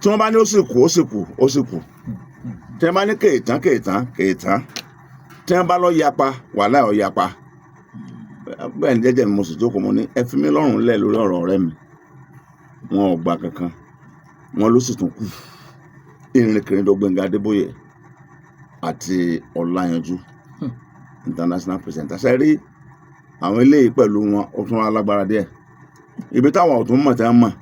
tí wọ́n bá ní ó sì kú tí wọ́n bá ní kéètán tí wọ́n bá lọ yapa wàhálà ọ̀ yapa bẹ́ẹ̀ ni jẹ́jẹ́ mi mo sì jókòó mo ní ẹ fi mí lọ́rùn lẹ̀ lórí ọ̀rọ̀ ọ̀rẹ́ mi wọn ò gbà kankan wọn ló sì tún kù Ìrìnkèrindò Gbẹ́ngà Adébóyè àti Ọláyanjú international presenter ṣe rí àwọn eléyìí pẹ̀lú wọn ó tún alágbára díẹ̀ ibi táwọn ọ̀tún mọ̀ tẹ́ ń mọ̀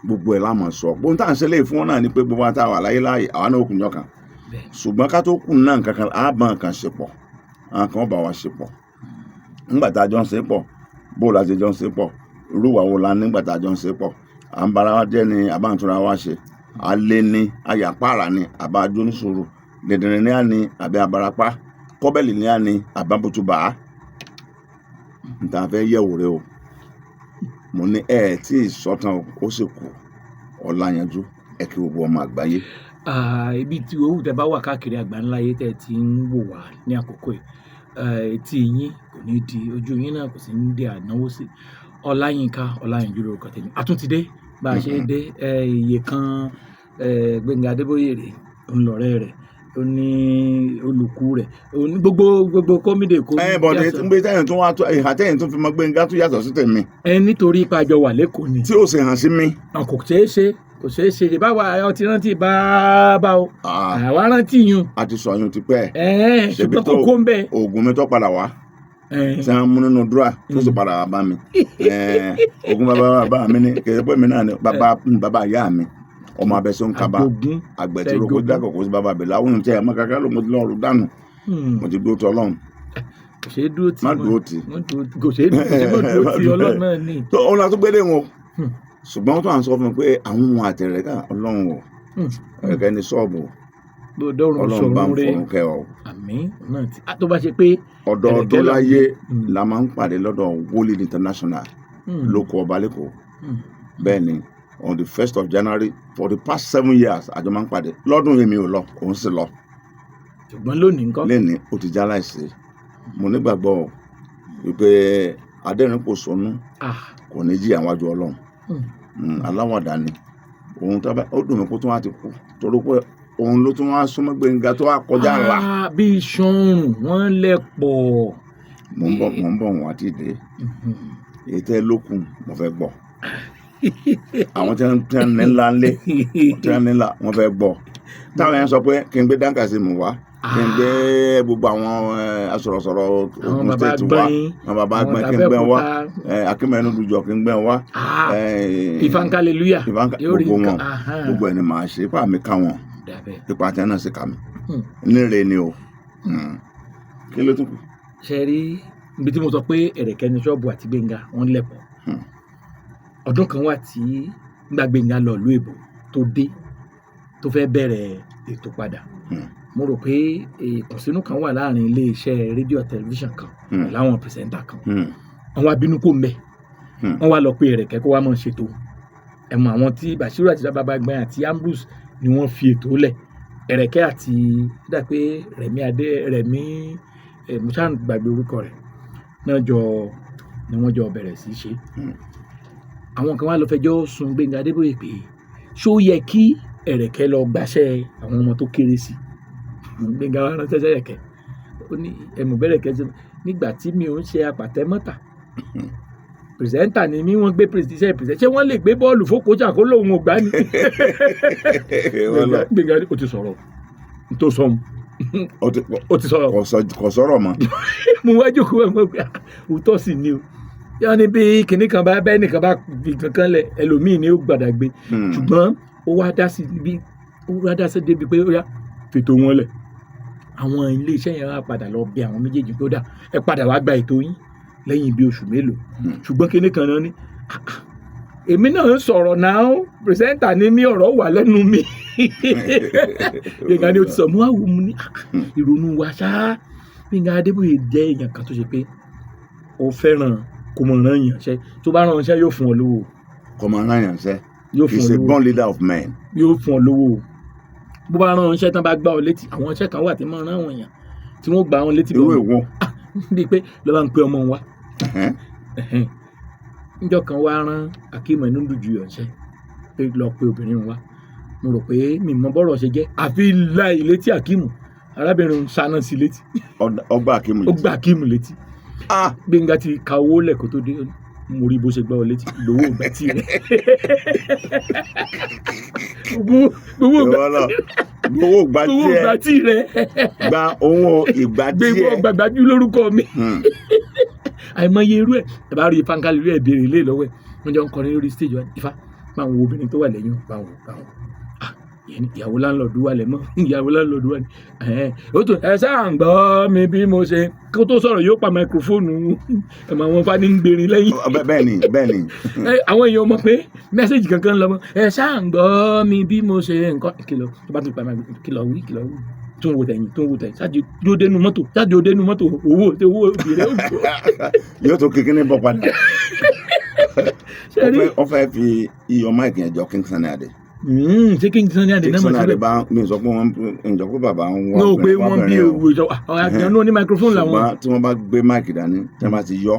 gbogbo ẹ̀ lámọ̀ sọ gbóhùn tá à ń ṣe léyìí fún wọn náà ni pé gbogbo àtàwọn àláyé láàyè àwa náà òkùnjọ kan ṣùgbọ́n ká tó kù náà kankan àbọ̀n kan ṣe pọ̀ àwọn kan bá wa ṣe pọ̀ nígbà tá a jọ ń ṣe pọ̀ bó la ṣe jọ ń ṣe pọ̀ irúwà wo la nígbà tá a jọ ń ṣe pọ̀ à ń bara wa jẹ́ ni àbáǹtura wa ṣe alẹ́ ni ayàpára ni àbájọ oníṣòro dẹ̀dẹ̀rẹ̀ ní àní àbí abarapá kọ́bẹ̀lì ní àní àbábùtúbà níta fẹ́ yẹ̀wò rẹ o mo ní tí ìsọ̀tàn ó sì kù Ọláyanjú ẹ kí gbogbo ọmọ àgbáyé. Ibi tí owó tẹ bá wà káàkiri àgbáńláyé tẹ ti ń wò wá ní àkókò yìí etí yín kò ní di ojú yín náà kò sì ní di ànáwó sí Ọláyínká Ọláyanjú lórúkọ tèmi àtúntìdé bá a ṣe dé iye kan Gbẹ́ngà Adébóyè rè ńlọrẹ́ rẹ̀ ó ní olùkú rẹ̀ ó ní gbogbo kọ́mídé kó. Bọ̀dé ń gbé tẹ́yìn tó wá tó ìhà tẹ́yìn tó fi mọ Gbẹ́ngà tó yàtọ̀ sí tèmi. Nítorí ipa àjọ wà lẹ́kọ̀ọ́ ni. tí ó sì hàn sí mi. kò ṣeé ṣe báwa ọtí rántí bá o àwa rántí yun. a ti sọ yun ti pẹ́. ṣùgbọ́n kókó ń bẹ. oògùn mi tó padà wá tí wọ́n mú nínú dúrà tó sì padà wá bá mi. oògùn bàbá mi ni kì í pẹ́ mi náà ni bàbá ìyá mi ọmọ abẹ́sọ̀ ń kaba àgbẹ̀tì rògbò dákọ̀ kó sí bàbá àbẹ̀là àwọn ohun tí ẹ̀ mọ́ kankan ló mo ti lọ́rùn dànù mo ti dúró ti Ọlọ́run. kò ṣeé dúró tí má dúró tí kò ṣeé dúró tí Ọlọ́run náà ní. tó òun la tó gbé dé wọn ṣùgbọ́n tó à ń sọ fún mi pé àwọn ohun àtẹ̀rẹ̀ ká Ọlọ́run o ẹ̀kẹ́ ní ṣọ́ọ̀bù Ọlọ́run bá ń fọ̀rùn kẹ́ ọ. àmín náà tí tó bá ṣe pé. ọdọọdún láyé la máa ń pàdé lọ́dọ̀ Wòlíì International lóko ọba lẹ́kọ̀ọ́ bẹ́ẹ̀ ni on the 1st of January for the past 7 years àjọ máa ń pàdé lọ́dún yìí mi ò lọ òun sì lọ. ṣùgbọ́n lónìí nǹkan. lẹ́ni ó ti já láìsí mo nígbàgbọ́ wípé adẹ́rìn-pòṣónú kò ní jí àwọn àjọ Ọlọ́run aláwàdà ni òun tó bá ó dùn mí kó tó wá ti kú torí pé òun ló tún wá súnmọ́ Gbẹ́ngà tó wá kọjá ńlá. bí sọ́run wọ́n lẹ̀ pọ̀. mo ń bọ̀ wọ́n àti ìdè èyí tẹ́ lókun mo fẹ́ gbọ́ àwọn tí wọ́n ní ńlá ńlẹ̀ tí wọ́n ní ńlá wọ́n fẹ́ gbọ́ táwọn yẹn sọ pé kí n gbé dáńkàsí mu wá kí n gbé gbogbo àwọn asọ̀rọ̀sọ̀rọ̀ Ògùn state wá àwọn bàbá gbọ́n kí n gbẹ́ wá akínmẹ́nu dùjọ kí n gbẹ́ wá ìfankaleluya gbogbo ẹni màá ṣe ipá mi ká wọn ipa tí wọn náà sì ká mi níre ni o kí ló tún kù. ṣe rí ibi tí mo sọ pé ẹ̀rẹ̀kẹ́ ni ṣọ́ọ̀bù àti Gbẹ́ngà wọ́n lẹ̀pọ̀ ọdún kan wà tí nígbà Gbẹ́ngà lọ ìlú èbó tó dé tó fẹ́ bẹ̀rẹ̀ ètò padà mo rò pé ìkùnsínú kan wà láàrin iléeṣẹ́ rédíò tẹlifíṣàn kan láwọn pìrìsẹ́ńtà kan wọ́n wá bínú kó mbẹ́ wọ́n wá lọ pé ẹ̀rẹ̀kẹ́ kó wá máa ṣètò ẹ̀mọ àwọn tí Bashiru àti bàbá gbẹ́n àti Ambrose ni wọ́n fi ètò lẹ̀ ẹ̀rẹ̀kẹ́ àti dá pé Rẹ̀mí musa gbàgbé orúkọ rẹ̀ náà ni wọ́n jọ bẹ̀rẹ̀ sí í ṣe àwọn kan wá lọ fẹjọ́ sùn Gbẹ́ngà Adébóyè pé ṣó yẹ kí ẹ̀rẹ̀kẹ́ lọ gbàṣẹ́ àwọn ọmọ tó kéré sí Gbẹ́ngà wá ránṣẹ́ sẹ́rẹ̀kẹ́ ó ní ẹ̀mú bẹ̀rẹ̀kẹ́ nígbà tí mi ò ń ṣe apàtẹ́mọ́ta pìrìsẹ́ńtà ni mí wọ́n gbé pìrìsẹ́ńtà ṣé wọ́n lè gbé bọ́ọ̀lù fókòjà kó lóun ò gbá ni Gbẹ́ngà ó ti sọ̀rọ̀ tó sọ mu ó ti sọ̀rọ̀ kò sọ̀rọ̀ mọ́ mo wá jókòó ẹ̀ mọ́ pé òótọ́ sì ni o yáà ní bí kinní kan bá bẹ́ẹ̀ nìkan bá fi kankan lẹ̀ ẹlòmíì ni ó gbàdá gbé ṣùgbọ́n ó wá dá sí débi pé ó yá fètò wọn lẹ̀ àwọn iléeṣẹ́ yẹn wá padà lọ bí àwọn méjèèjì tó dà ẹ padà wá gba ètò yín lẹ́yìn bí oṣù mélòó ṣùgbọ́n kinní kan náà ní èmi náà ń sọ̀rọ̀ náà pírẹsẹ́ńtà ní mí ọ̀rọ̀ wà lẹ́nu mi Gbẹ́ngà ni ó ti sọ mú àwọn mu ní ìrònú wa ṣá Gbẹ́ngà Adébóyè jẹ́ èèyàn kan tó ṣe pé ó fẹ́ràn kò mọ̀ ràn yàn ṣẹ́ tó bá ràn ṣẹ́ yóò fún ọ lówó. kò mọ̀ ràn yàn ṣẹ́ he's a born leader of men. yóò fún ọ lówó bó bá ràn ṣẹ́ tán bá gbá ọ létí àwọn ṣẹ́ kan wà tí mọ̀ ràn wọ̀nyàn tí wọ́n gbà wọn létí. irú èwo. bíi pé lọ́ba ń pe ọmọ wa níjọ́ kan wá rán Akeem Ẹnudùjù yọ̀ǹṣẹ́ pé lọ pe obìnrin wa mo rò pé mi mọ bọ́rọ̀ ṣe jẹ́ àfi láì létí Akeemu arábìnrin sáná sí létí ọgbà Akeemu ó gba Akeemu létí Gbénga ti ka owó lẹ́kọ̀ọ́ tó dé mo rí bó ṣe gbá ọ létí gbowó ìgbà tí rẹ gbowó ìgbà tí rẹ gba owó ìgbà tí gbé wọ́n gbàgbájú lórúkọ mi àìmọye irú ẹ̀ ẹ bá rí pankali irú ẹ̀ béèrè ilé lọ́wọ́ ẹ̀ wọ́n jọ ń kọrin lórí stage wa Ifá máa wo obìnrin tó wà lẹ́yìn báwo ìyàwó láńlọ́ọ̀dù wà lẹ́mọ́ ìyàwó láńlọ́ọ̀dù wà ní ó tó ẹ sáà ń gbọ́ mi bí mo ṣe kó tó sọ̀rọ̀ yóò pa máikrófóònù ẹ̀ máa wọn fani ń gbèrín lẹ́yìn. bẹ́ẹ̀ni. àwọn èèyàn mọ̀ pé mẹ́sẹ̀gì kankan lọ́mọ ẹ sáà ń gbọ́ mi bí mo ṣe nǹkan kìlọ̀ tó bá tún pa máikrófóònù kìlọ̀ wí tó ń wo tẹ̀yìn ṣáàjì yóò dénú mọ́tò owó obìnrin yóò tó kékeré bọ̀ padà wọ́n fẹ́ fi iyọ̀ máìkì yẹn jọ King Sunny Adé. Ṣé King Sunny Adé náà mọ̀ síbẹ̀? King Sunny Adé bá mi sọ pé wọ́n bàbá ń wá pé wọ́n bí ewu ìjọ àgbẹ̀yàn náà ní microphone làwọn. ṣùgbọ́n tí wọ́n bá gbé máìkì dání tí wọ́n bá ti yọ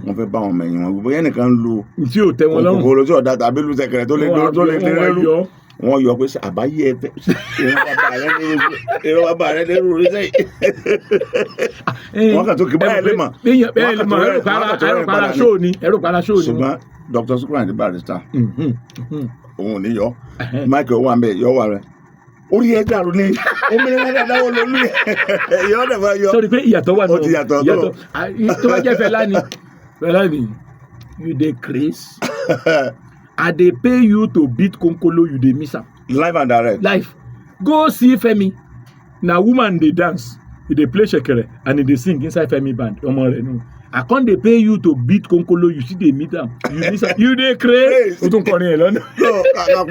wọ́n fẹ́ bá wọn mẹ̀yìn wọn gbogbo yẹn nìkan lu tí ò tẹ́ wọn lọ́rùn kòkòrò tí ọ̀dà tàbí lu sẹ̀kẹ̀rẹ̀ tó lé lérú wọ́n yọ pé àbáyé ẹ fẹ́ ìrọ̀ bàbá rẹ lérú rí sẹ́yìn wọ́n kà tó kí báyìí lè mọ̀ ẹ̀rọ para ṣóò ni. ṣùgbọ́n Dr. Sikiru Ayinde Barrister òun ò ní yọ Michael wà mbẹ yọ wà rẹ orí ẹ dàrú ní omi ní wọn dáwọ lórí ẹ yọ ọ dẹfà yọ. sọ́ni pé ìyàtọ̀ wà náà ìyàtọ̀ tó bá jẹ́ Fẹlá ni you dey craze I dey pay you to beat Konkolo you dey miss am. Live and direct. Live go see Femi na woman dey dance e dey play shekere and e dey sing inside Femi band ọmọ rẹ nù. I can't dey pay you to beat Konkolo you still dey meet am you dey craze. o tún kọrin ẹ lọ́nà. ká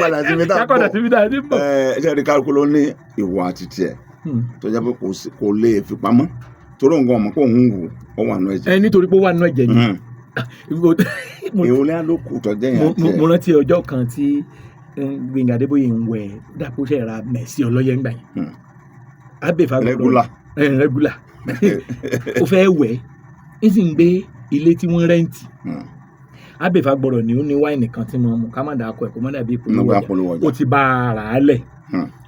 padà síbi tá a bọ̀ ṣe ẹ̀rí kálukú ló ní ìwà àti tiẹ̀ tó jẹ́ pé kò lè fi pamọ́ torí nǹkan ọmọ kò ń wù ó wà nù ẹ̀jẹ̀. nítorí pé ó wà nù ẹ̀jẹ̀ ni. ìwọlé àlòkù tọ́jẹ́ yẹn àti ẹ̀. mo rántí ọjọ́ kan tí Gbénga Adébóyè ń wẹ̀ dàpọ̀ ṣe ra mẹ̀sí ọlọ́yẹ̀ ńgbà yẹn. abẹ́fà regular ó fẹ́ wẹ̀ ń sì ń gbé ilé tí wọ́n rẹ́ǹtì. abẹ́fà gbọ́dọ̀ ni ó ní wáìnì kan tí mo mú ká má dàá kọ ẹ̀kọ́ má dàbí ìpolówó ọjà ó ti bá ara á lẹ̀.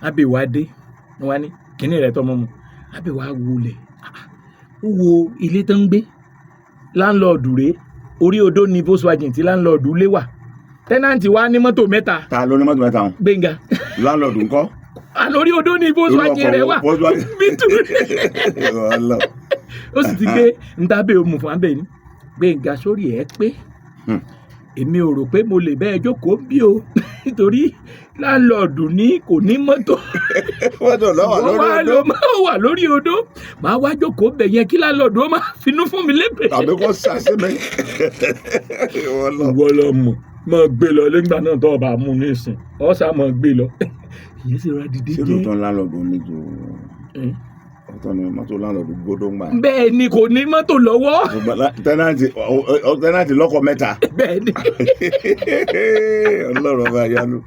abẹ́wà dé wọ́n ní kíní rẹ̀ tọ́mọ mu abẹ́wà wulẹ̀ ó wo ilé tó ń gbé láńlọ́ọ̀dù rèé orí odó ni Volkswagen tí láńlọ́ọ̀dù lé wà tẹ́nàntì wa ní mọ́tò mẹ́ta. ta ló ní mọ́tò mẹ́ta wọn. Gbénga. láńlọ́ọ̀dù ńkọ́. àlórí odó ni Volkswagen rẹ wà bítú. ó sì ti gbé ntàbẹ̀ òmù fún abẹ́ ni Gbénga sórí ẹ̀ pé èmi ò rò pé mo lè bẹ́ẹ̀ jókòó bí o nítorí láńlọ́ọ̀dù ní kò ní mọ́tò. mọ́tò lọ́wọ́ lórí odó. wọ́n máa wà lórí odó máa wá jókòó bẹ̀ yẹn kí láńlọ́ọ̀dù ó máa finú fún mi lébè. tàbí kò sàṣẹ́mi. ìwọ lọ mọ̀ máa gbé lọ lẹ́gbàá náà tó ọba mú ní ìsìn ọ̀sà máa gbé lọ. ìyẹn sì rà dìde jẹ́. ṣé lóòótọ́ láńlọ́ọ̀dù ní ju ọ̀tọ̀ ni mọ́tò láńlọ́ọ̀dù gbódó ń gbà. bẹ́ẹ̀ ni kò ní mọ́tò lọ́wọ́. tẹ́nàntì lọ́kọ̀ mẹ́ta. bẹ́ẹ̀ ni. ọlọ́run ọba yanu.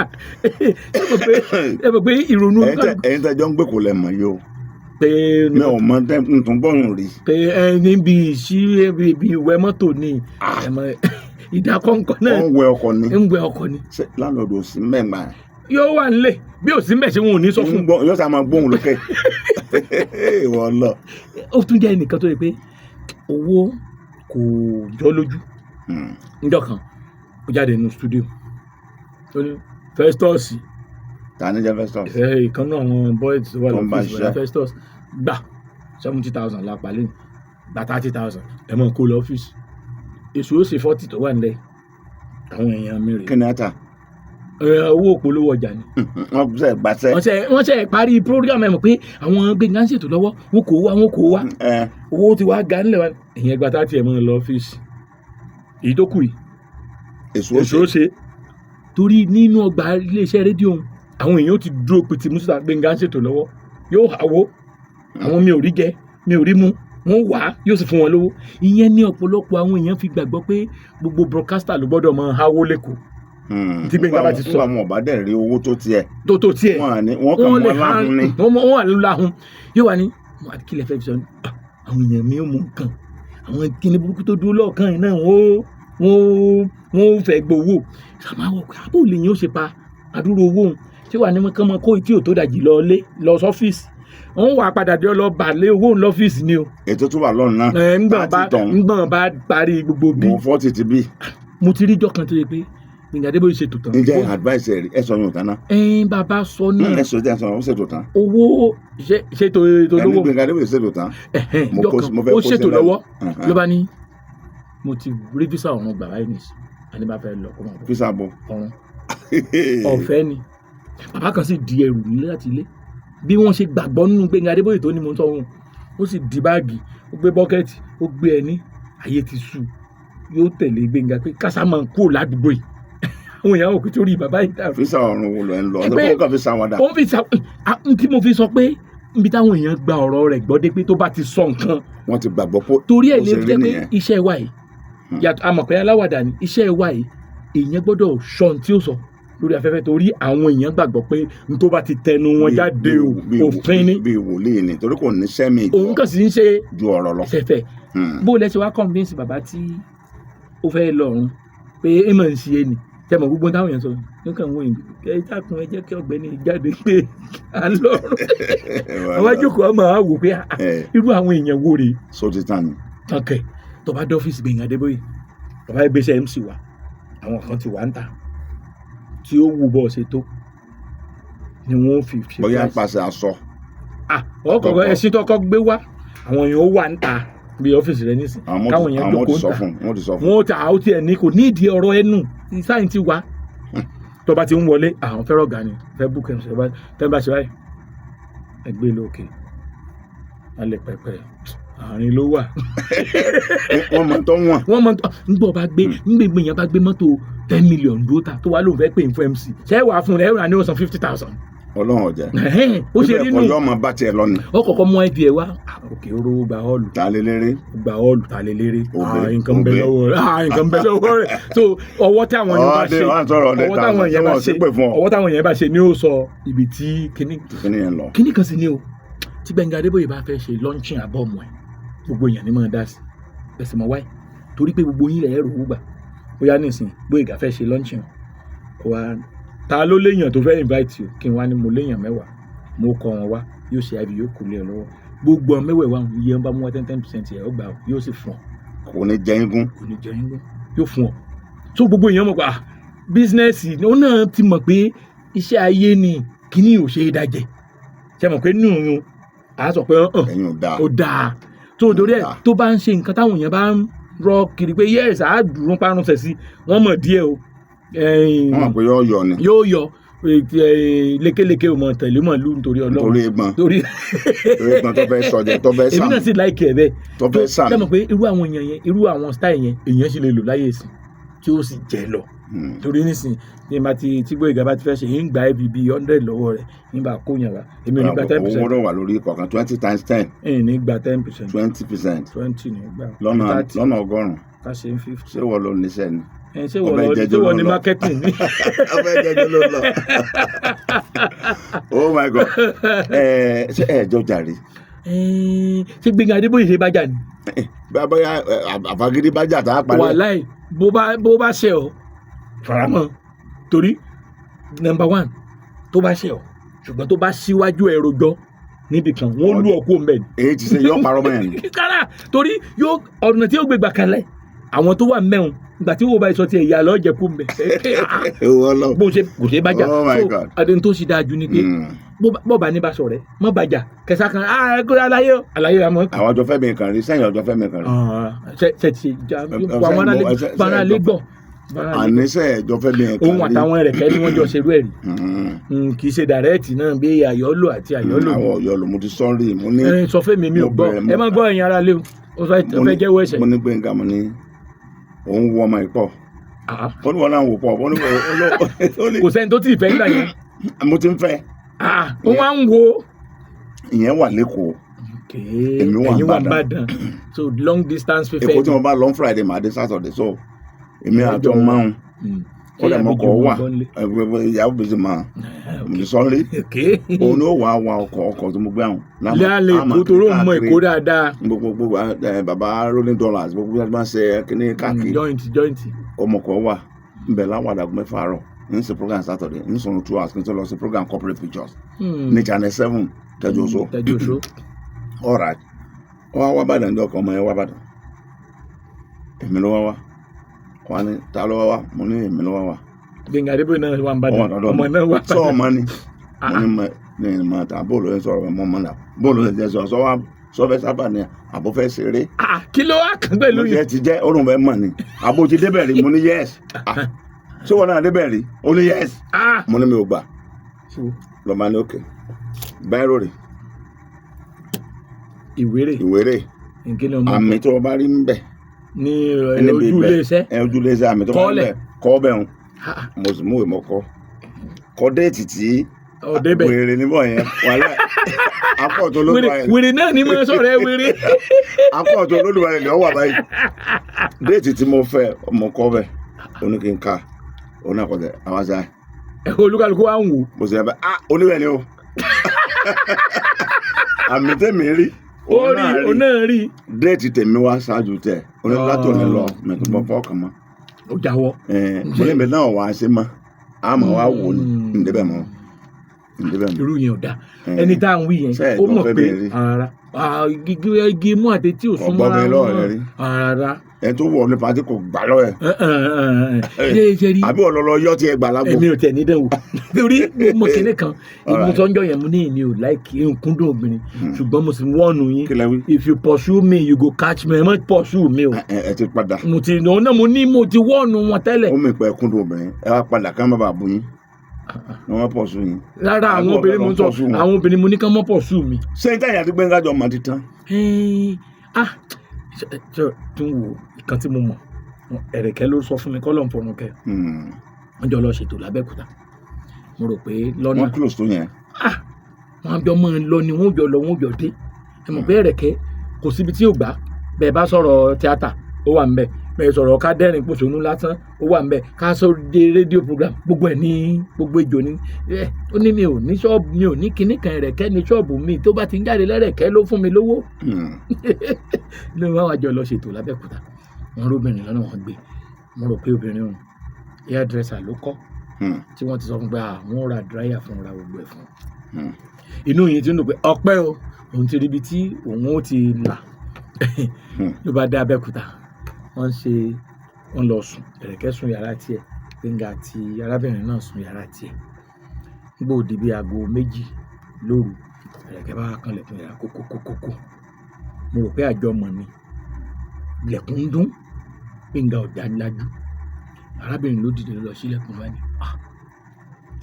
ẹ mọ̀ pé ìrònú. ẹ̀yin tẹ́jọ́ ń gbé kò lẹ̀ mọ̀ yìí o. pé mi ò mọ ntún bọ́ọ̀rùn rí. pé níbi ìwẹ̀ mọ́tò ni ìdákọ̀ǹkọ̀ náà. ó ń wẹ ọkọ̀ ni. ń wẹ ọkọ̀ ni. láńlọ́ọ̀dù ò sí mẹ́gbà. yóò wà nílé bí ò sí mbẹ̀ ṣé wọn ò ní sọ fún. yóò sá máa gbóhùn lókè. ìwọ lọ. ó tún jẹ́ ẹnìkan tó yẹ pé owó kò jọ lójú. níjọ́ kan ó jáde nínú studio ó ní Festus. ta ni jẹ́ Festus. ìkànnì àwọn boys tó wà lọ́fíìsì Festus gbà 70,000 lápá lẹ́yìn gbà 30,000 ẹ̀ mọ̀ kó lọ ọ́fíìsì èso ó ṣe 40 tó wà nílẹ̀ àwọn èèyàn mi rè. kí ni a ta. owó òpolówó ọjà ni. wọ́n ṣe gbàṣẹ́. wọ́n ṣe parí program ẹ̀ mọ̀ pé àwọn Gbénga ń ṣètò lọ́wọ́ wọn kò wá owó ti wá ga nílẹ̀ wa èèyàn ẹgbàá tá tiẹ̀ mọ́ lọ ọ́fíìsì èyí tó kù yìí èso ó ṣe torí nínú ọgbà iléeṣẹ́ rédíò àwọn èèyàn ti dúró pété musa Gbénga ń ṣètò lọ́wọ́ yóò hàwó àwọn mi ò rí jẹ mi ò rí mu wọ́n wà yóò sì fún wọn lówó ìyẹn ní ọ̀pọ̀lọpọ̀ àwọn èèyàn fi gbàgbọ́ pé gbogbo broadcaster ló gbọ́dọ̀ máa háwó lẹ́kọ̀ọ́ tí Gbénga bá ti sọ. àwọn ọba dẹ̀ rí owó tó tiẹ̀. tó tiẹ̀ wọ́n kàn mọ́ láhùn ni. wọ́n wà láhùn yóò wà ní kílẹ̀ fẹ́ fi sọ àwọn èèyàn mi ò mú nǹkan àwọn kíni burúkú tó dúró lọ́ọ̀kan yìí náà wọ́n fẹ́ gbowó sàmáwọ̀ pé àbò lè yín ó ṣe pa àdúró owó tí wàá ní kán mọ kó tí ò tó dàjì lọ sọ́fíìsì wọ́n wà padà dé ọlọ́ba lé owó lọ́fíìsì ni o. ètò tó wà lọ́run náà. ńgbọ̀n bá parí gbogbo bí. mo fọ́ títí bí. mo ti rí ijọ́ kan tó yẹ pé Gbénga Adébóyè ṣètò tán. ǹjẹ́ advice ẹ̀ sọ yóò tán náà. Bàbá sọ náà. ẹ sọ jẹ́ sọ ó ṣètò tán. owó ṣètò lówó. ẹni Gbénga Adébóyè ṣètò tán. ó ṣètò lọ́wọ́ ló bá ní mo ti rí físà ọ̀run gbà báyìí nìyí àní bá fẹ́ lọ kó máa bọ̀. físà bọ̀. ọ̀run ọ̀fẹ́ ni bàbá kan sì di ẹrù nílé láti ilé bí wọ́n ṣe gbàgbọ́ nínú Gbénga Adébóyè tó ní mo ń sọ wọn ó sì di báàgì ó gbé bọ́kẹ́tì ó gbé ẹni ayé ti sú yóò tẹ̀lé Gbénga pé kásá máa ń kúrò ládùúgbò yìí àwọn èèyàn ò kí tó rí bàbá yìí dàrú. físà ọ̀run wo lọ ẹ ń lọ ọdún kó kàn fi sàwádà. ó fi sa tí mo fi sọ pé níbi táwọn èèyàn gba ọ̀rọ̀ rẹ̀ gbọ́ dé pé tó bá ti sọ nǹkan. wọ́n ti gbàgbọ́ pé torí ẹ̀ lè jẹ́ pé iṣẹ́ wa yìí yàtọ̀ amọ̀pẹ́ aláwàdà ni iṣẹ́ wa yìí èèyàn gbọ́dọ̀ sọ ohun tí ó sọ lórí afẹ́fẹ́ torí àwọn èèyàn gbàgbọ́ pé n tó bá ti tẹnu wọn jáde òfin ni. bí wòlíì ni torí kò ní sẹ́mi òun kàn sì ń ṣe ju ọ̀rọ̀ lọ. ṣẹfẹ̀ bó o lẹ́sẹ̀ wá convince bàbá tí ó fẹ́ lọ́run pé ẹ mọ̀ ń ṣe é ni tẹmọ̀ gbogbo táwọn èèyàn sọ nǹkan wọ̀nyí ẹ dákun ẹ jẹ́ kí ọ̀gbẹ́ni jáde pé à ń lọ́run àwọn ajókòó ọmọ àwọn wò pé irú àwọn èèyàn wo rèé. so ti tán ni. ok tó bá dọ́fíìsì Gbénga Adébóyè bàbá ìgbésẹ̀ MC wa àwọn kan ti wà ń ta tí ó wù bọ́ ṣe tó ni wọ́n fi ṣe. bóyá pàṣẹ aṣọ. ọkọ̀ ẹṣin tó kọ́ gbé wá àwọn èèyàn ó wà ń ta bí ọ́fíìsì rẹ nísìn káwọn èèyàn jókòó ń ta wọ́n ta àwọn tí ẹ̀ ní kò ní ìdí ọ̀rọ̀ ẹnu sáyìn ti wá tó bá ti ń wọlé àwọn fẹ́ràn ọ̀gá ni fẹ́ búkẹ́ ṣe bá tẹ́ bá ṣe báyìí ẹgbẹ́ lókè alẹ́ pẹpẹ àárín ló wà. wọ́n mọ̀ tó wọ̀n. wọ́n mọ̀ tó ńgbọ́ bá gbé ńgbègbè yẹn bá gbé mọ́tò 10 million dóòtà tó wá lóun fẹ́ pè fún MC ṣé wàá fún rẹ̀ ẹ̀rọ àní òsàn 50,000. ọlọ́run ọ̀jẹ̀. ó ṣe rí nù. ibẹ̀ kọ́ yọ́ọ́ máa bá tiẹ̀ lọ́nà. ó kọ́kọ́ mú ẹbí ẹ wá òkè oró gba họ́ọ̀lù. ta lé léré. gba họ́ọ̀lù ta lé léré. nǹkan bẹ lọ́wọ́ rẹ̀ nǹkan bẹ lọ́wọ́ rẹ̀ so ọwọ́ táwọn yẹn bá ṣe ọwọ́ táwọn yẹn bá ṣe ni ó sọ ibi tí kíní kan sì ni o tí Gbénga Adébóyè bá fẹ́ ṣe launching album ẹ̀ gbogbo èèyàn ni máa dá sí ẹ̀sìn mọ́ wáyé torí pé gbogbo yín lẹ̀ ẹ̀rọ gbà bóyá nísìnyí Gbóyèga fẹ́ ṣe launching wa ta ló léèyàn tó fẹ́ invite o kí n wá ní mo léèyàn 10 mo kọ wọn wá yóò ṣe ibi yóò kú lé ọ lọ́wọ́ gbogbo ọmọ mẹ́wẹ̀ẹ́wá iye ń bá mú wá 10% ẹ̀ ọgbà yóò sì fún ọ. kò ní jẹ yín gún. kò ní jẹ yín gún yóò fún ọ. so gbogbo èèyàn mọ̀ pé bísínẹ́sì ó náà ti mọ̀ pé iṣẹ́ ayé ni kíní ò ṣe é dájẹ́ ṣe mọ̀ pé nínú àá sọ pé ó dáa tó torí ẹ̀ tó bá ń ṣe nǹkan táwọn èèyàn bá ń rọ kiri pé yes àá dùn parun ṣẹ̀ sí wọ́n mọ̀ díẹ̀ o. wọ́n mọ̀ pé yóò yọ ni. yóò yọ lékeleke o mọ tẹ̀lé mọ lù nítorí Ọlọ́run torí egbọn tó fẹ́ sọjẹ tó fẹ́ sàmù èmi náà sì láìkì ẹ bẹ́ẹ̀ tó fẹ́ sàmù tó pé irú àwọn èèyàn yẹn irú àwọn style yẹn èèyàn sì lè lò láyé sí tí ó sì jẹ lọ torí nísìn ní ma ti tí Gbóyèga bá ti fẹ́ ṣe yín gba ẹbí bíi 100 lọ́wọ́ rẹ̀ yín bá kó yàn wá èmi ò ní gba 10%. owó rẹ̀ wà lórí kọ̀ọ̀kan 20 times 10. ẹ̀yìn ní gba 10%. 20%. 20 ní gbà. lọ́nà 100. ká ṣe 50. ṣé wọ́n ló níṣẹ́ ni. ṣé wọ́n ní marketing ni. ọbẹ̀ jẹjẹ ló lọ. Oh my God. ṣé ẹ̀jọ̀ jàre. ṣé Gbénga Adébóyè ṣe bá jà ni. báyà àfagídí bá jà tá a parí. wàláì bó bá ṣe ọ faramọ́ torí number 1 tó bá ṣe ọ ṣùgbọ́n tó bá síwájú ẹ̀rọ jọ níbi kan wọ́n lù ọkú ọmọ ẹ̀. èyí ti ṣe yọ parọ́ mẹ́rin. kára torí yóò ọ̀nà tí yóò gbé gbà kalẹ̀ àwọn tó wà mẹ́rin ìgbà tí wọ́n bá sọ ti ẹ̀yà lọ́ọ́ jẹ kú mbẹ́. bó ṣe kò ṣe bá jà so adé tó ṣe dáa ju ni pé bó bá ní bá sọ rẹ mọ́ bá jà kẹsà kan ẹ kó aláyé o aláyé ra mọ́. àwọn ọjọ́ fẹ́ mi kàn rí sẹ́yìn ọjọ́ fẹ́ mi kàn rí. ṣe ti jà àwọn aráàlú gbọ́. àníṣe ẹjọ́ fẹ́ mi kàn rí. òun àtàwọn ẹ̀rẹ̀kẹ́ ni wọ́n jọ ṣerú ẹ̀ rí kì í ṣe dàrẹ́ẹ̀tì náà bí àyọ́lò àti àyọ́lò. àwọn ọ̀yọ́lò mo ti sọ́ọ́rì mo ní. sọ fẹ́ mi ò gbọ́ ẹ má gbọ́ ẹ̀yin ara lé o fẹ́ jẹ́wọ́ ẹ̀ṣẹ̀. mo ní Gbénga mo ní òun wọ ọmọ ìpọ̀ ó ní wọn náà wò pọ̀ ó ní. kò sẹ́ni tó tí ì fẹ́ nígbà yẹn. mo ti ń fẹ́. ó wá ń wo. ìyẹn wà lẹ́kọ̀ọ́ èmi wà ń bàdàn so long distance fífẹ́. èkó tí mo bá lọ Friday màá dé Saturday so èmi àjọ márùn ó lè mọ́kọ̀ wà ìyàwó bèjì máa mo ti sọ́ọ́lé òun ni ó wà á wa ọkọ̀ tó mo gbé àwọn. lálẹ́ èkó tó rò mọ èkó dáadáa. gbogbo baba rolling dollars gbogbo bí wọ́n ṣe kíní káàkiri joint. ọmọkọ̀ wà nbẹ̀ láwọn àdàgùn 6 àárọ̀ n ṣe program Saturday n sọ̀rọ̀ 2 hours kí n tó lọ sí program corporate pictures ní Channel 7 Tẹ́jọ́sọ. All right wọ́n wá bàdàn ní ọkọ̀ ọmọ yẹn wá bàdàn èmi ló wá wá ní ta ló wá mo ní èmi ló wá. Gbẹ̀ngà Adébóyè náà wà ń bàdàn ọmọ náà wà bàdàn. sọ ọmọ ni mo ní ìmọ̀ ta bóòlù yẹn sọ̀rọ̀ mọ́ mọ́ náà bóòlù yẹn sọ̀rọ̀ sọ wá sọfẹ sábà ní àbò fẹ́ ṣeré. Kí ló wá kàn pẹ̀lú yìí. mo ti jẹ́ orun bẹ́ẹ̀ mọ̀ ni àbò ti débẹ̀ rí mo ní yes ṣé wọn náà débẹ̀ rí ó ní yes mo ní mi ò gbà lọ́ọ́ máa ní òkè báírò rè ìwéré àmì tó o bá rí ń bẹ̀ ní ojúlé-iṣẹ́ ojúlé-iṣẹ́ àmì tó o bá rí ń bẹ̀ kọ́ bẹ̀ ń mo sì mú ìmọ̀ kọ́ déètì tí wèrè níbọ̀ yẹn wàhálà akọ̀tọ̀ olódùmarè wèrè náà ní mo sọ̀rọ̀ ẹ wèrè akọ̀tọ̀ olódùmarè lè wà báyìí déètì tí mo fẹ́ ọmọ kọ́ bẹ̀ oníkínká oníkọ̀tẹ̀ àwọn àṣà olúkàlùkù wa ń wò mo sì yẹ oníbẹ̀ ni o àmì tẹ̀mí rí ó náà rí déètì tèmi wá ṣáájú tẹ̀ onílátò ní lọ mẹ̀tọ́pọ̀ fọ́ọ̀kan mọ́ ó jáwọ́ mo ní mi náà wá ṣe mọ́ àmọ́ wá wò ní ǹdẹ́bẹ̀ mọ́ irú yẹn ò dáa ẹni tá à ń wí yẹn ó mọ̀ pé ara igi mú àti tí ò súnmọ́ ara ẹ tó wọ ní pàtí kò gbà lọ ẹ àbí ọlọlọ yọ tí ẹ gbà lágbo. èmi ò tẹ̀ ní dẹ́wò torí mo kéde kan ìmúsọ́njọ́ yẹn mo ní èmi ò láìkí nkúndùn obìnrin ṣùgbọ́n mo sì ń wọ́ọ̀nù yín if you pursue me you go catch me ẹ má pursue me o. ẹ ti padà. mo ti wọ́ọ̀nù wọn tẹ́lẹ̀. ó mi pẹ́ kúndùn obìnrin ẹ wá padà ká má bàa bú yín wọ́n pọ̀ sùn yín. rárá àwọn obìnrin mo sọ àwọn obìnrin mo ní ká mọ́ pọ̀ sùn mi. ṣé n táyà ti Gbẹ́ngà jọ màá ti tán. tún wo ìkan tí mo mọ̀ Ẹ̀rẹ̀kẹ́ ló sọ fún mi kọ́ lọ́n fọ̀rùn kẹ́ wọ́n jọ lọ ṣètò l'Abẹ́òkúta mo rò pé lọ́nà wọ́n close tó yẹn. wọ́n jọ mọ́ ẹ lọ ni wọ́n jọ dé ẹ mọ̀ pé Ẹ̀rẹ̀kẹ́ kò síbi tí ò gbà bẹ́ẹ̀ bá sọ̀rọ̀ tíátà ó wà ń bẹ̀ bẹ́ẹ̀ sọ̀rọ̀ ká dẹ́rìn pòṣónú lásán ó wà ń bẹ̀ ká sọ de rédíò program gbogbo ẹ̀ ní gbogbo ìjò ní ó ní mi ò ní ṣọ́ọ̀bù mi ò ní kinní kan Ẹ̀rẹ̀kẹ́ ní ṣọ́ọ̀bù mi tó bá ti ń jáde l'Ẹ̀rẹ̀kẹ́ ló fún mi lówó ló wá wájọ lọ ṣètò l'Abẹ́òkúta wọn róbìnrin lọ́nà wọn gbé mo rò pé obìnrin òun hairdresser ló kọ́ tí wọ́n ti sọ fún pé àwọn ra dryer fún ra gbogbo ẹ̀ fún inú yìí ti ń dùn pé ọpẹ́ o òun ti ríbi tí òun ó ti là ló bá dé Abẹ́òkúta wọ́n lọ sùn Ẹ̀rẹ̀kẹ́ sùn yàrá tiẹ̀ Gbẹ́ngà àti arábìnrin náà sùn yàrá tiẹ̀ nígbà òdi bíi aago 2 lóru Ẹ̀rẹ̀kẹ́ bá kanlẹ̀kùn yàrá kókókókókó mo rò pé àjọmọ̀ ni ilẹ̀kùn ń dún Gbẹ́ngà ọ̀dà ńlájú arábìnrin ló dìde lọ sílẹ̀kùn wá ní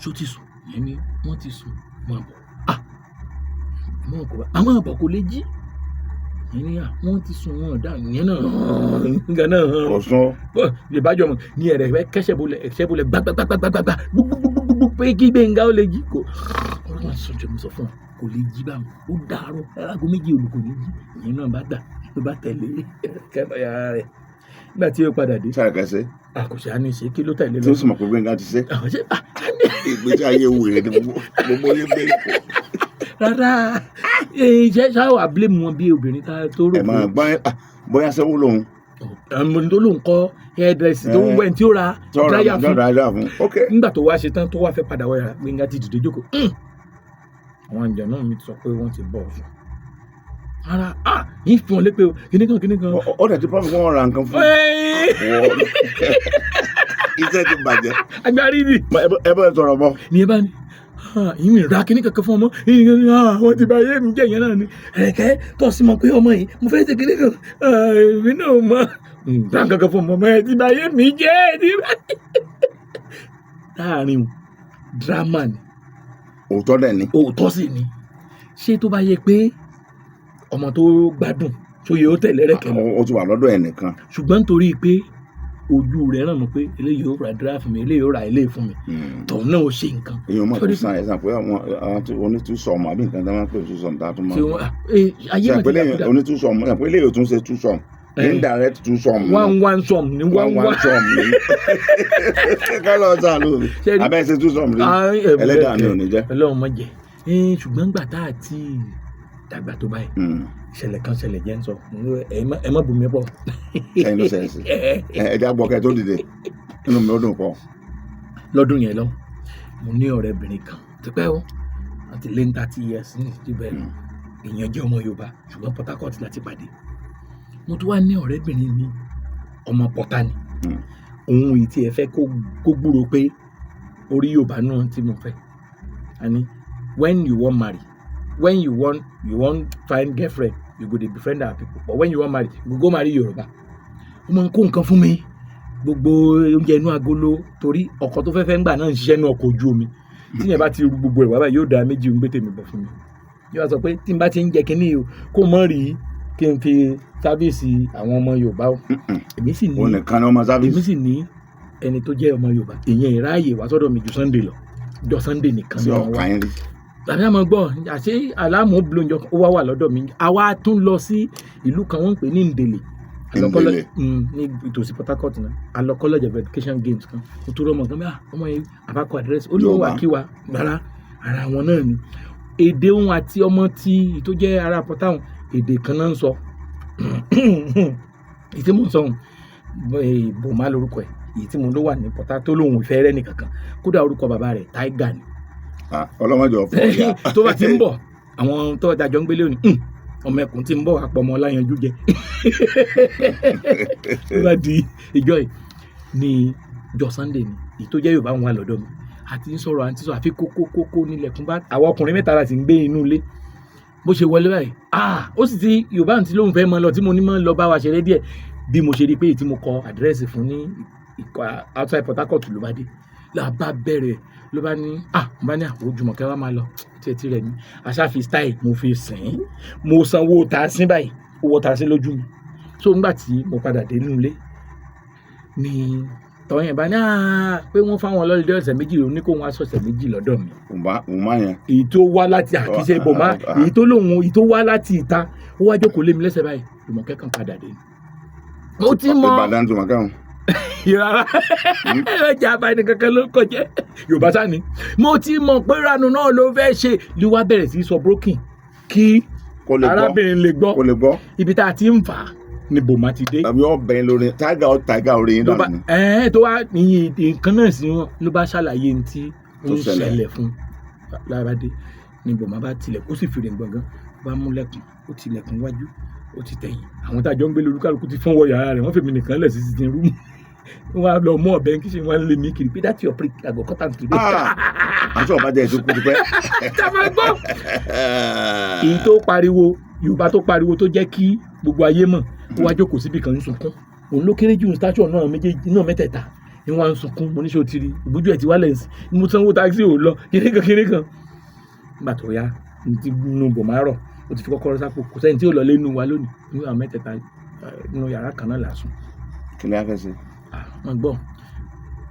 ṣó ti sùn yẹn ni wọ́n ti sùn máa bọ̀ àmọ́ àbọ̀ kò lè jí yẹn ni wọ́n ti sùn wọn ọ̀dà yẹn náà Gbẹ́ngà náà ọ̀sán ìbájọ́ mọ̀ ní Ẹ̀rẹ̀kẹ́ kẹ́sẹ̀ bolẹ̀ gbàgbàgbàgbàgbà gbogbogbò pé kí Gbẹ́ngà ó lè jí kò ọ̀rọ̀ wọn sọ̀jọ̀ mi sọ fún ọ kò lè jí báwọn ó dàárọ̀ aago 2 olùkọ́ ní jí ìyẹn náà bá gbà ló bá tẹ̀lé kẹfà yàrá rẹ̀ nígbà tí ó padà dé. ṣàkàṣe. àkùṣe á ní ṣe kí ló tẹ̀lé lọ. tí ó sì mọ̀ pé Gbẹ́ngà ti ṣe. ìgbésí ayé wèrè ni gbogbo yé gbé. rárá ṣe ṣáwà blame wọn bí obìnrin ká tó rò. ẹ máa gbọ́ bóyá sẹ́wó lòun. ọmọ tó lòun kọ́ hairdressing tó ń wẹ̀ tí ó ra dráyà fún. nígbà tó wá ṣe tán tó wá fẹ́ padà wọ yàrá Gbẹ́ngà ti dìde jókòó. àwọn àjọ náà mi sọ pé wọ́n ti bọ̀ ọ̀sùn ara yìí fún ọ lépè o kìnnìkan. ó dẹ̀ ti pọ́n fún wọn ra nǹkan fún iṣẹ́ ti bàjẹ́. agbárí ni. ẹ bá sọ̀rọ̀ bọ́. ní ẹ bá ní ìmì ra kìnnìkan kan fún ọmọ wọ́n ti bá yé mi jẹ́ ìyẹn náà ni Ẹ̀rẹ̀kẹ́ tó sì mọ̀ pé ọmọ yìí mo fẹ́ ṣe kìnnìkan èmi náà mọ̀ ra kankan fún ọmọ ẹ ti bá yé mi jẹ́ láàrin drama ni. òótọ́ dẹ̀ ni. òótọ́ sì ni ṣé tó bá yẹ pé ọmọ tó gbádùn tó yẹ ó tẹ̀lé Ẹ̀rẹ̀kẹ́ lọ. ó ti wà lọ́dọ̀ ẹ̀ nìkan. ṣùgbọ́n nítorí pé ojú rẹ̀ ràn mọ́ pé eléyìí ó ra dírá fún mi eléyìí ó ra eléyìí fún mi tọ̀hún náà ó ṣe nǹkan. èèyàn máa tún sàn ẹ̀sán pé àwọn onítúsọ̀mù àbí nǹkan tí wọ́n máa ń pè túsọ̀mù tá a tún máa ń pè. ayé mi ti dàgbà onítúsọ̀mù àpò eléyìí ò tún ṣe túsọ̀mù indirect túsọ̀mù. one sum ni one sum ni. kálọ̀ ọ̀sán ló rí abẹ́ ṣe túsọ̀mù rí ẹlẹ́dàá ni ò ní jẹ́. Ọlọ́run má jẹ́ ṣùgbọ́n gbà tá a ti dàgbà tó báyìí ìṣẹ̀lẹ̀ kan ṣẹlẹ̀ jẹ́ ń sọ ẹ má bù mí pọ̀. ẹyin ló ṣẹlẹ̀ sí ẹ jẹ́ àgbọ̀kẹ́ tó dìde nínú mi ó dùn pọ̀. lọ́dún yẹn lọ mo ní ọ̀rẹ́bìnrin kan tó pẹ́ o àti lé ní 30 years ní ìbẹ̀ èèyàn jẹ́ ọmọ Yorùbá ṣùgbọ́n Port Harcourt láti pàdé mo tún wá ní ọ̀rẹ́bìnrin mi ọmọ Pọ̀tá ni òun yìí tí ẹ fẹ́ kó gbúrò pé orí Yorùbá náà tí mo fẹ́ àní when you wan marry when you wan find girlfriend you go dey befriend our people but when you wan marry you go marry Yorùbá ó máa ń kó nǹkan fún mi gbogbo oúnjẹ inú agolo torí ọkọ tó fẹ́fẹ́ ń gbà náà ń ṣiṣẹ́ ní ọkọ̀ ojú omi tí yẹn bá ti ru gbogbo ẹ̀ wá báyìí yóò dá méjì ń gbé tèmi bọ̀ fún mi yóò wá sọ pé tí n bá ti ń jẹ kínní o kó mọ̀ rí kí n fi sáfíìsì àwọn ọmọ Yorùbá o èmi sì ní ẹni tó jẹ́ ọmọ Yorùbá èèyàn ìráàyè wá sọ́dọ̀ mi ju Sunday lọ jọ Sunday nìkan ni wọ́n wá tàbí àmọ́ gbọ́ àṣé aláàmú blóńjọ ó wá wà lọ́dọ̀ mi àwa tún lọ sí ìlú kan wọ́n ń pè ní Ndèlè ní ìtòsí Port Harcourt náà alọ College of Education Games kan ó tó rọmọ kan bá ọmọ yẹn àbákọ àdírẹ́sì ó ní ó wà kí wa rárá ara wọn náà ni èdè òun àti ọmọ tí tó jẹ́ ara Port Harcourt èdè kan náà ń sọ èyí tí mò ń sọ bòmá lórúkọ ẹ̀ èyí tí mo ló wà ní Port Harcourt tó lóun ìfẹ́ rẹ̀ nìkankan kódà orúkọ bàbá rẹ̀ Tiger ni ọlọ́mọdé ọ̀fọ̀ ìyá tó bá ti ń bọ̀ àwọn tó dájọ́ ń gbélé òní ọmọ ẹkùn tí ń bọ̀ àpọ̀ ọmọ ọláyanjú jẹ tó bá di ìjọ yìí ní ìjọ Sunday ni èyí tó jẹ́ Yorùbá wọn wà lọ́dọ̀ mi àti ń sọ̀rọ̀ àti sọ àfi kókó nílẹ̀kùn bá àwọn ọkùnrin mẹ́ta láti ń gbé inú ilé bó ṣe wọlé báyìí ó sì ti Yorùbá àti lóun fẹ́ mọ lọ tí mo ní mọ́ lọ bá wa ṣeré díẹ̀ bí mo ṣe rí pé èyí tí mo kọ àdírẹ́sì fún ní outside Port Harcourt ló bá dé là bá bẹ̀rẹ̀ ló bá ní bá ní àpò Jùmọ̀kẹ́ wá máa lọ tí rẹ̀ ní aṣáfi style mo fi sìn mo sanwó tààsí báyìí owó tààsí lójú mi so nígbà tí mo padà dé inú ilé ni tọ́yìn bá ní pé wọ́n fáwọn ọlọ́dẹ ọ̀sẹ̀ méjì ló ní kó wọn aṣọ ọ̀sẹ̀ méjì lọ́dọ̀ mi. òmá yẹn. èyí tó wá láti àkíṣe bòmá èyí tó lóun èyí tó wá láti ìta ó wá jókòó lé mi lẹ́sẹ̀ báyìí Jùmọ̀kẹ́ kan padà dé. mo ti mọ Ìbàdàn Jùmọ̀kẹ́ wọn. ìrara ẹ̀jẹ̀ abáyé kankan ló kọjá Yorùbá sáni mo ti mọ̀ pé ranu náà ló fẹ́ ṣe ló wá bẹ̀rẹ̀ sí sọ broken kí arábìnrin lè gbọ́ ibi tá a ti ń fà á ni bòmá ti dé. àbí ọbẹ̀ lórí Tiger orí yín dànù ni. tó wá níyìn nǹkan náà sí wọn ló bá ṣàlàyé ní tí ó ń ṣẹlẹ̀ fún láradé ni bòmá bá tilẹ̀ ó sì fìrè gbọ̀ngàn bá mú lẹ́kùn ó tilẹ̀kùn wájú ó ti tẹ̀yìn àwọn tá a jọ ń gbé lórúkálukú ti fún wọ yàrá rẹ̀ wọ́n fèmí nìkan lẹ̀ sí ti rúmù wọ́n á lọ mú ọ̀bẹ kí ṣe wọ́n lé mi kiri pé that's your prick àgọ́ kọ́tà kiri. àti ọba jẹ́ ètò kútu pẹ́. tàbá gbọ́. èyí tó pariwo Yorùbá tó pariwo tó jẹ́ kí gbogbo ayé mọ̀ ó wá jókòó síbi kan ń sunkún òun ló kéré jù statue náà méjèèjì náà mẹ́tẹ̀ẹ̀ta ni wọ́n á ń sunkún mo ní ṣe òtiri ìbújú ẹ̀ ti wá lẹ́sìn ni mo sanwó táxi ò lọ kéré kan nígbà tó yá ní ti nu bòmá rọ̀ ó ti fi kọ́kọ́rọ́ sápò kò sẹ́ni tí ó lọ lé nu wa lónìí nínú àwọn mẹ́tẹ̀ẹ̀ta nínú yàrá kan náà làásùn. kí ni a fẹ́ ṣe. wọ́n gbọ́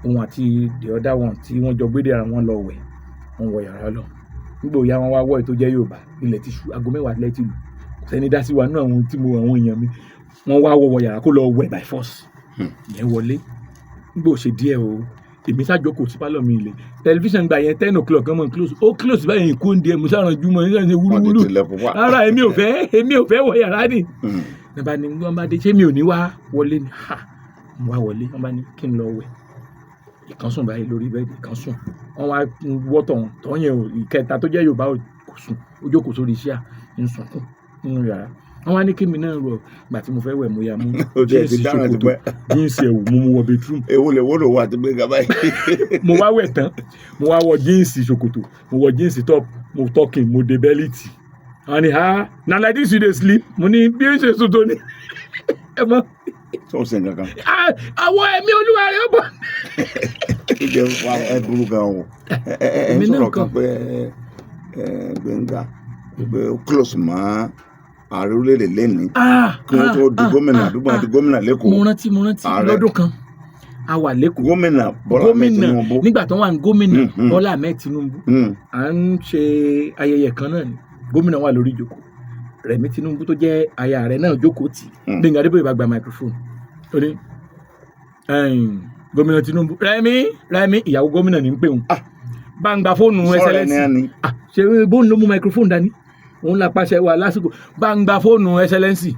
òun àti the other one tí wọ́n jọ gbédè ara wọn lọ wẹ̀ wọ́n wọ yàrá lọ nígbà òya wọn wá wọ̀ ètò jẹ́ Yorùbá ilẹ̀ ti ṣú aago 10 lẹ́tì lù kò sẹ́ni dá sí wa nínú àwọn tí mo àwọn èèyàn mi wọ́n wá wọ yàrá kó lọ wẹ̀ by force yẹn wọlé nígbà ò ṣe díẹ̀ o èmi ṣàjókòó sí pálọ̀ mi ilé tẹlifíṣàn gba yẹn 10 o'clock ọmọ close ó close báyìí kó ń di ẹmu sáà ju mọ́ nígbà tí wúlúwúlú rárá èmi ò fẹ́ wọ yàrá ni nígbà ni wọ́n bá dé ṣé mi ò ní wá wọlé ni mo wá wọlé wọ́n bá ní kí n lọ wẹ̀ ìkan sùn báyìí lórí bẹ́ẹ̀dì ìkan sùn wọ́n wá wọ́tọ̀ tọ́yìn ìkẹta tó jẹ́ Yorùbá kò sùn ó jókòó sórí iṣẹ́ ń sunkún nínú yàrá wọ́n wá ní kí mi náà rọ gbà tí mo fẹ́ wẹ̀ mo ya mú jíǹsì ṣòkòtò jíǹsì ẹ̀wù mo wọ bedroom. èwo lè wọ́n lò wá àti gbé gaba yìí. mo wá wẹ̀ tán mo wá wọ jíǹsì ṣòkòtò mo wọ jíǹsì top mo tọ́kìn mo dé bẹ́líìtì wọ́n ní na like this you dey sleep mo ní bí ó ṣe sùn tó ní ẹ mọ́. sọ sẹ nǹkan kan. àwọn ẹ̀mí olúwa rẹ̀ ó bọ̀. ìjẹ ẹ burú gan o ẹ sọ̀rọ̀ kan pé Gbénga pé ó close mọ́ ààrẹ orílẹ̀-èdè lẹ́ni kí wọ́n tó di gómìnà àdúgbò àti gómìnà lẹ́kọ̀ọ́. mo rántí lọ́dún kan a wà lẹ́kọ̀ọ́. gómìnà Bọ́lá Ahmed Tinubu. nígbà tó wà ní gómìnà Bọ́lá Ahmed Tinubu à ń ṣe ayẹyẹ kan náà ni gómìnà wà lórí ìjókòó Rẹ̀mí Tinubu tó jẹ́ aya rẹ̀ náà jókòó tì Gbénga Adébóyè bá gba microphone ó ní gómìnà Tinubu Rẹ̀mí ìyàwó gómìnà ní ń pè wọn bá ń gba fóònù ẹsẹlẹsì ṣe bóun ló mú microphone dání òun la pàṣẹ wa lásìkò bá ń gba fóònù ẹsẹlẹsì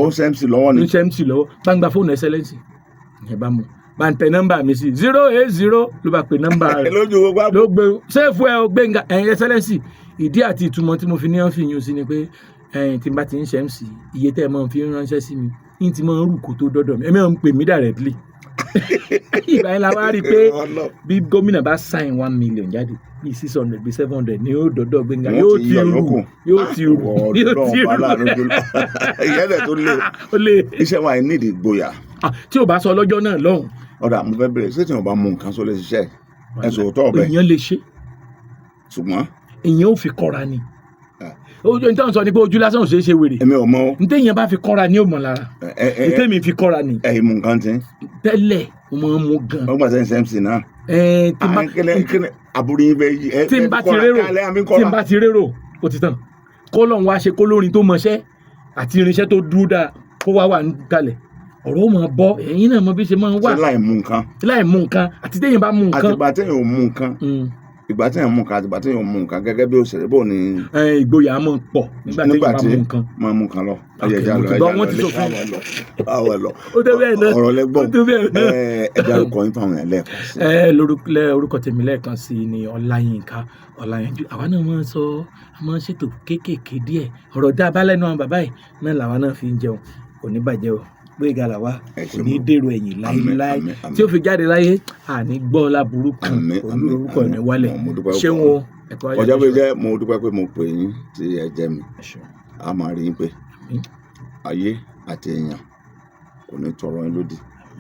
ó ṣe MC lọ́wọ́ ni ṣe MC lọ́wọ́ bá ń gba fóònù ẹsẹlẹsì ìyẹn bá mú bá ń tẹ nọ́mbà mi sí 080 ló bá pe nọ́mbà rẹ̀ lójú gbogbo àpò. ló gbé sẹ́ẹ̀fù ẹ̀ ó Gbénga ẹ̀yin ẹsẹ́lẹ́sì ìdí àti ìtumọ̀ tí mo fi ní wọ́n fi yún sí ni pé tí n bá ti ń ṣe MC iye tẹ́ ẹ máa fi ránṣẹ́ sí mi ní ti máa ń rù kó tó dọ́dọ̀ mi ẹ máa ń pè mí directly ìgbà yẹn la wá rí i pé bí gómìnà bá sign 1 million jáde bí 600 bí 700 ni yóò dọ́dọ̀ Gbénga yóò ti rù ìyẹn lẹ̀ tó lé iṣẹ́ wa ní ìdí ìgboyà. tí o bá sọ lọ́jọ́ náà lọ́hùn. ọ̀dà mo fẹ́ bẹ̀rẹ̀ ṣé tí wọ́n bá mú nǹkan sólè ṣiṣẹ́ ẹ̀sùn òótọ́ ọ̀bẹ. èèyàn lè ṣe. ṣùgbọ́n. èèyàn ò fi kọ́ra ni. ojú nítorí sọ ni pé ojú lásán ò ṣeé ṣe wèrè. èmi ò mọ o. ní téèyàn bá fi kọ́ra ni ó mọ̀ lára. ní téèmí fi kọ́ra ni. ẹ mú nǹkan tí. tẹ́lẹ̀ mo máa ń mú gan. ó gbà sẹ́yìn MC náà. àbúrò yín bẹ yí. tí n bá ti rérò ó ti tàn kó lọ́n wá ṣe kó lórin tó mọṣẹ́ àti irinṣẹ́ tó dúró dáa kó wá wà níkàlẹ̀ ọ̀rọ̀ ó máa bọ́ ẹ̀yin náà mọ bí ṣe máa ń wà. ṣé láì mú nǹkan. àti téèyàn bá mú nǹkan. àtìgbà téèyàn ò mú nǹkan. ìgbà téèyàn mú nǹkan àtìgbà téèyàn ò mú nǹkan gẹ́gẹ́ bí òṣèré bò ní. ìgboyà máa ń pọ̀ nígbà téèyàn bá mú nǹkan. máa mú nǹkan lọ. wọ́n ti sọ fún mi. ó tó bẹ́ẹ̀ náà. ọ̀rọ̀ lẹ́gbọ̀n ẹ dárúkọ yín fáwọn yẹn lẹ́ẹ̀kan sí. orúkọ tèmi lẹ́ẹ̀kan sí ni Ọláyínká Ọláyanjú àwa náà máa ń sọ a máa ń ṣètò kéékèèké díẹ̀ ọ̀rọ̀ dá abálẹ̀ náà bàbá yìí náà làwa náà fi ń jẹun kò ní bàjẹ́ o Gbénga làwa kò ní dèrò ẹ̀yìn láéláé tí ó fi jáde láyé àní gbọ́ láburú kan orúkọ ní wálẹ̀ ṣé wọn ẹ̀kọ́ ayé. ọjọ́ pé jẹ́ mo dúpẹ́ pé mo pè yín tí ẹ jẹ́ mi a máa rí yín pé ayé àti èèyàn kò ní tọrọ yín lódì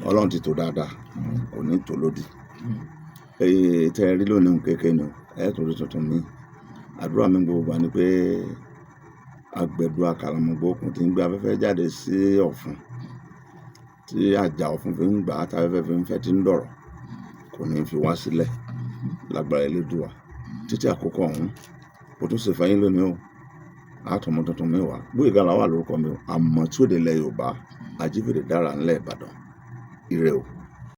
Ọlọ́run ti tò dáadáa kò ní tò lódì tẹ ẹ rí lónìí kékeré ni ẹ tó rí tuntun mi àdúrà mi gbogbo gbà ni pé agbẹ̀dù àkàràmọ̀gbò okùn tí ń gbé afẹ́fẹ́ jáde sí ọ̀fun tí àjà ọ̀fun fi ń gbà á táfẹ́fẹ́ fi ń fẹ́ tí ń dọ̀rọ̀ kò ní fi wá sílẹ̀ lágbára Elédùà títí àkókò ọ̀hún kò tún ṣe fẹ́yìn lónìí o àtọmọ tuntun mi wá Gbóyèga Làwà lórúkọ mi o àmọ́ tí ó dé ilẹ̀ Yorùbá Ajífìrè dára ńlẹ̀ Ìbàdàn ire o.